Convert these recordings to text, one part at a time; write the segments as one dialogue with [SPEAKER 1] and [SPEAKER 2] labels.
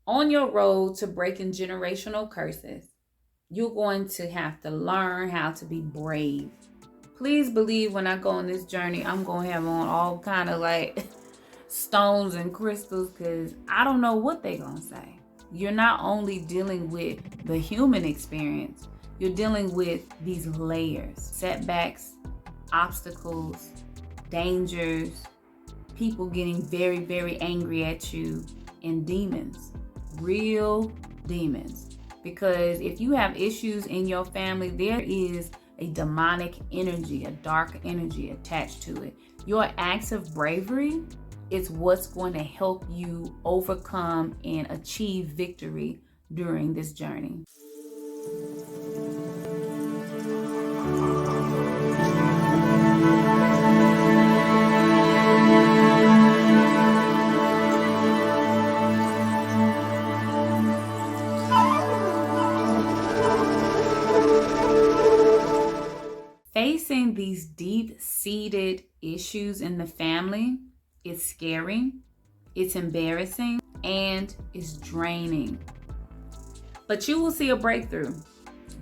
[SPEAKER 1] On your road to breaking generational curses, you're going to have to learn how to be brave. Please believe when I go on this journey, I'm going to have on all kind of like stones and crystals because I don't know what they're going to say. You're not only dealing with the human experience, you're dealing with these layers, setbacks, obstacles, dangers, people getting very, very angry at you, and demons, real demons. Because if you have issues in your family, there is a demonic energy, a dark energy attached to it. Your acts of bravery is what's going to help you overcome and achieve victory during this journey. Facing these deep-seated issues in the family is scary, it's embarrassing, and it's draining. But you will see a breakthrough.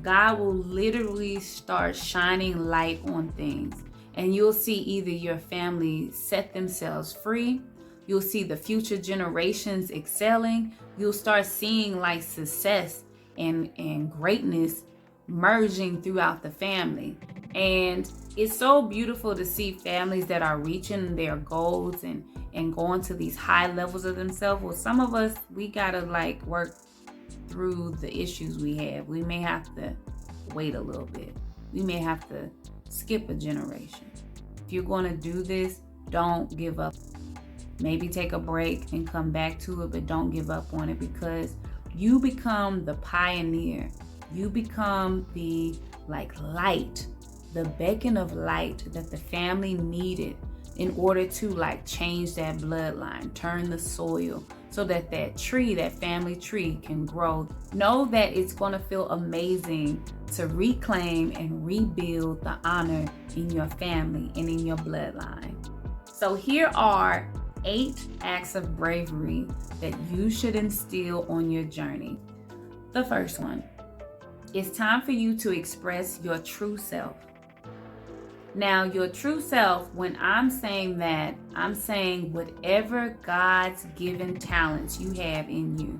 [SPEAKER 1] God will literally start shining light on things, and you'll see either your family set themselves free, you'll see the future generations excelling, you'll start seeing like success and greatness merging throughout the family. And it's so beautiful to see families that are reaching their goals and going to these high levels of themselves. Well, some of us, we gotta like work through the issues we have. We may have to wait a little bit. We may have to skip a generation. If you're going to do this, don't give up. Maybe take a break and come back to it, but don't give up on it, because you become the pioneer. You become the light, the beacon of light that the family needed in order to change that bloodline, turn the soil so that that tree, that family tree, can grow. Know that it's going to feel amazing to reclaim and rebuild the honor in your family and in your bloodline. So here are 8 acts of bravery that you should instill on your journey. The first one, it's time for you to express your true self. Now, your true self, when I'm saying that, I'm saying whatever God's given talents you have in you,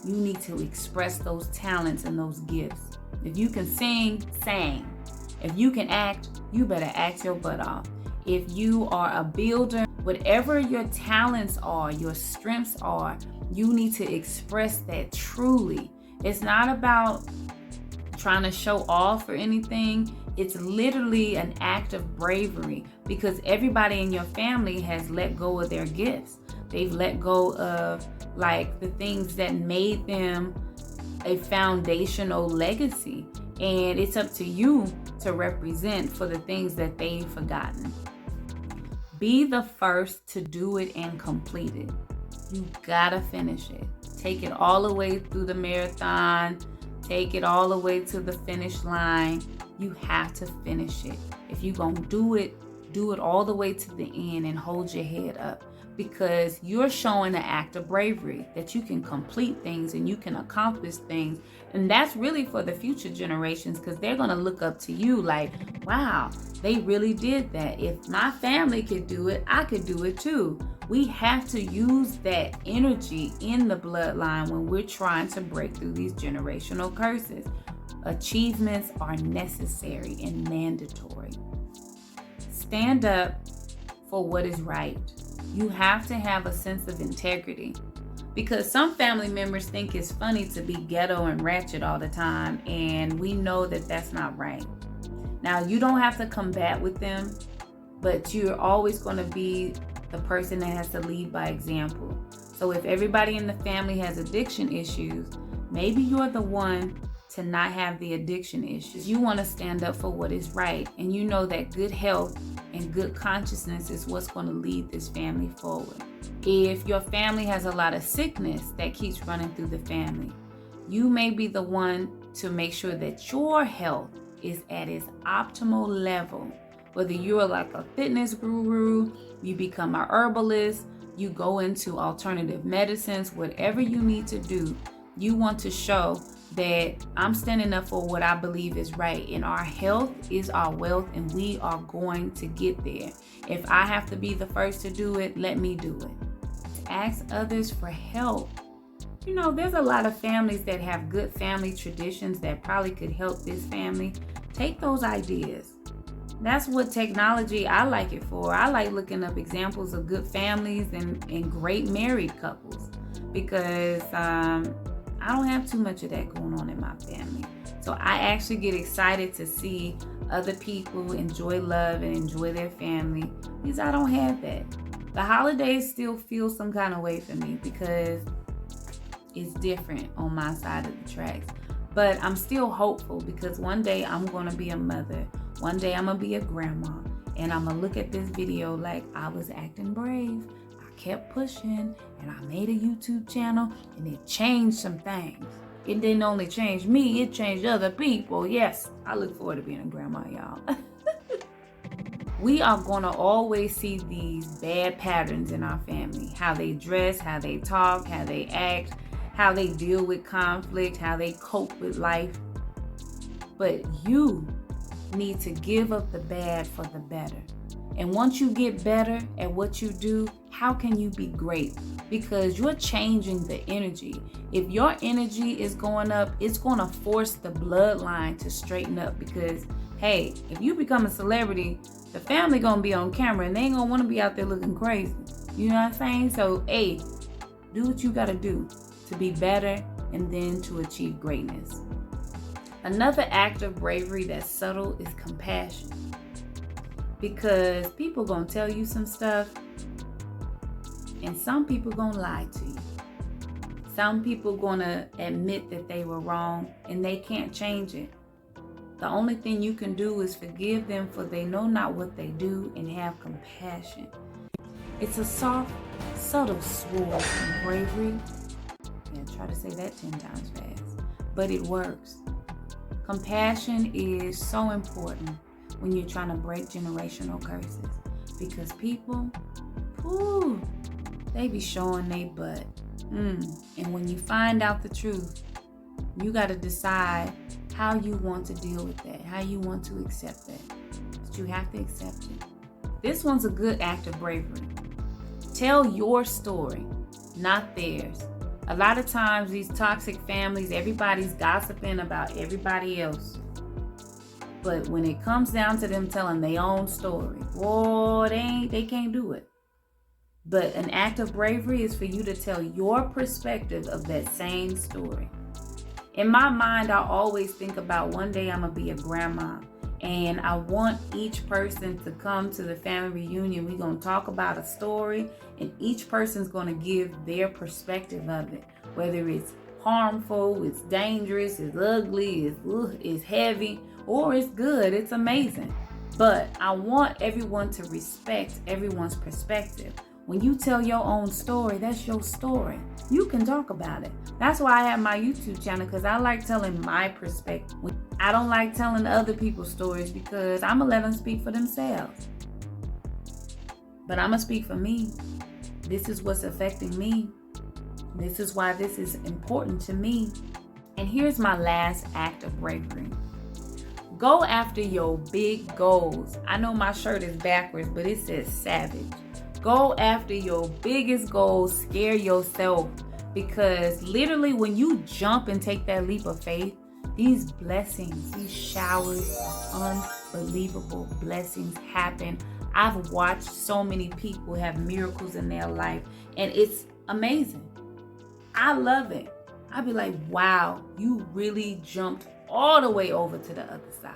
[SPEAKER 1] you need to express those talents and those gifts. If you can sing, sing. If you can act, you better act your butt off. If you are a builder, whatever your talents are, your strengths are, you need to express that truly. It's not about trying to show off or anything. It's literally an act of bravery, because everybody in your family has let go of their gifts. They've let go of the things that made them a foundational legacy. And it's up to you to represent for the things that they've forgotten. Be the first to do it and complete it. You gotta finish it. Take it all the way through the marathon. Take it all the way to the finish line. You have to finish it. If you're going to do it all the way to the end and hold your head up, because you're showing an act of bravery that you can complete things and you can accomplish things. And that's really for the future generations, because they're going to look up to you like, wow, they really did that. If my family could do it, I could do it too. We have to use that energy in the bloodline when we're trying to break through these generational curses. Achievements are necessary and mandatory. Stand up for what is right. You have to have a sense of integrity, because some family members think it's funny to be ghetto and ratchet all the time, and we know that that's not right. Now, you don't have to combat with them, but you're always going to be the person that has to lead by example. So if everybody in the family has addiction issues, maybe you're the one to not have the addiction issues. You want to stand up for what is right, and you know that good health and good consciousness is what's going to lead this family forward. If your family has a lot of sickness that keeps running through the family, you may be the one to make sure that your health is at its optimal level. Whether you're like a fitness guru, you become a herbalist, You go into alternative medicines, whatever you need to do. You want to show that I'm standing up for what I believe is right, and our health is our wealth, and we are going to get there. If I have to be the first to do it, let me do it. To ask others for help. You know, there's a lot of families that have good family traditions that probably could help this family. Take those ideas. That's what technology, I like it for. I like looking up examples of good families and great married couples, because I don't have too much of that going on in my family. So I actually get excited to see other people enjoy love and enjoy their family, because I don't have that. The holidays still feel some kind of way for me because it's different on my side of the tracks. But I'm still hopeful, because one day I'm going to be a mother. One day I'm going to be a grandma. And I'm going to look at this video like I was acting brave. I kept pushing, and I made a YouTube channel, and it changed some things. It didn't only change me, it changed other people. Yes, I look forward to being a grandma, y'all. We are going to always see these bad patterns in our family. How they dress, how they talk, how they act, how they deal with conflict, how they cope with life. But you need to give up the bad for the better. And once you get better at what you do, how can you be great? Because you're changing the energy. If your energy is going up, it's going to force the bloodline to straighten up. Because, hey, if you become a celebrity, the family going to be on camera, and they ain't going to want to be out there looking crazy. You know what I'm saying? So, hey, do what you got to do to be better and then to achieve greatness. Another act of bravery that's subtle is compassion. Because people gonna tell you some stuff, and some people gonna lie to you. Some people gonna admit that they were wrong, and they can't change it. The only thing you can do is forgive them, for they know not what they do, and have compassion. It's a soft, subtle sword of bravery. Yeah, try to say that 10 times fast. But it works. Compassion is so important when you're trying to break generational curses, because people, they be showing they butt. And when you find out the truth, you got to decide how you want to deal with that, how you want to accept that. But you have to accept it. This one's a good act of bravery. Tell your story, not theirs. A lot of times, these toxic families, everybody's gossiping about everybody else. But when it comes down to them telling their own story, they can't do it. But an act of bravery is for you to tell your perspective of that same story. In my mind, I always think about one day I'm going to be a grandma. And I want each person to come to the family reunion. We're going to talk about a story, and each person's going to give their perspective of it. Whether it's harmful, it's dangerous, it's ugly, it's heavy, or it's good, it's amazing. But I want everyone to respect everyone's perspective. When you tell your own story, that's your story. You can talk about it. That's why I have my YouTube channel, because I like telling my perspective. I don't like telling other people's stories, because I'm going to let them speak for themselves. But I'm going to speak for me. This is what's affecting me. This is why this is important to me. And here's my last act of bravery. Go after your big goals. I know my shirt is backwards, but it says savage. Go after your biggest goals. Scare yourself. Because literally when you jump and take that leap of faith, these blessings, these showers of unbelievable blessings happen. I've watched so many people have miracles in their life, and it's amazing. I love it. I'd be like, wow, you really jumped all the way over to the other side,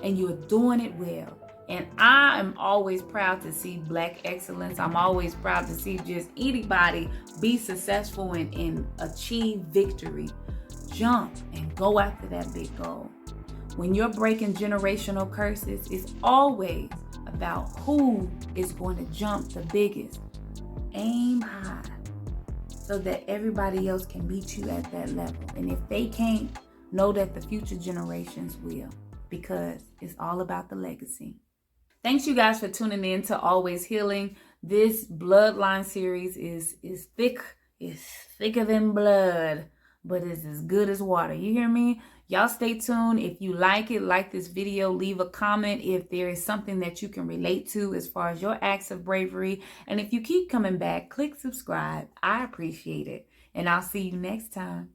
[SPEAKER 1] and you're doing it well. And I am always proud to see Black excellence. I'm always proud to see just anybody be successful and achieve victory. Jump and go after that big goal. When you're breaking generational curses, it's always about who is going to jump the biggest. Aim high so that everybody else can meet you at that level. And if they can't, know that the future generations will, because it's all about the legacy. Thanks you guys for tuning in to Always Healing. This bloodline series is thick. It's thicker than blood, but it's as good as water. You hear me? Y'all stay tuned. If you like it, like this video, leave a comment if there is something that you can relate to as far as your acts of bravery. And if you keep coming back, click subscribe. I appreciate it. And I'll see you next time.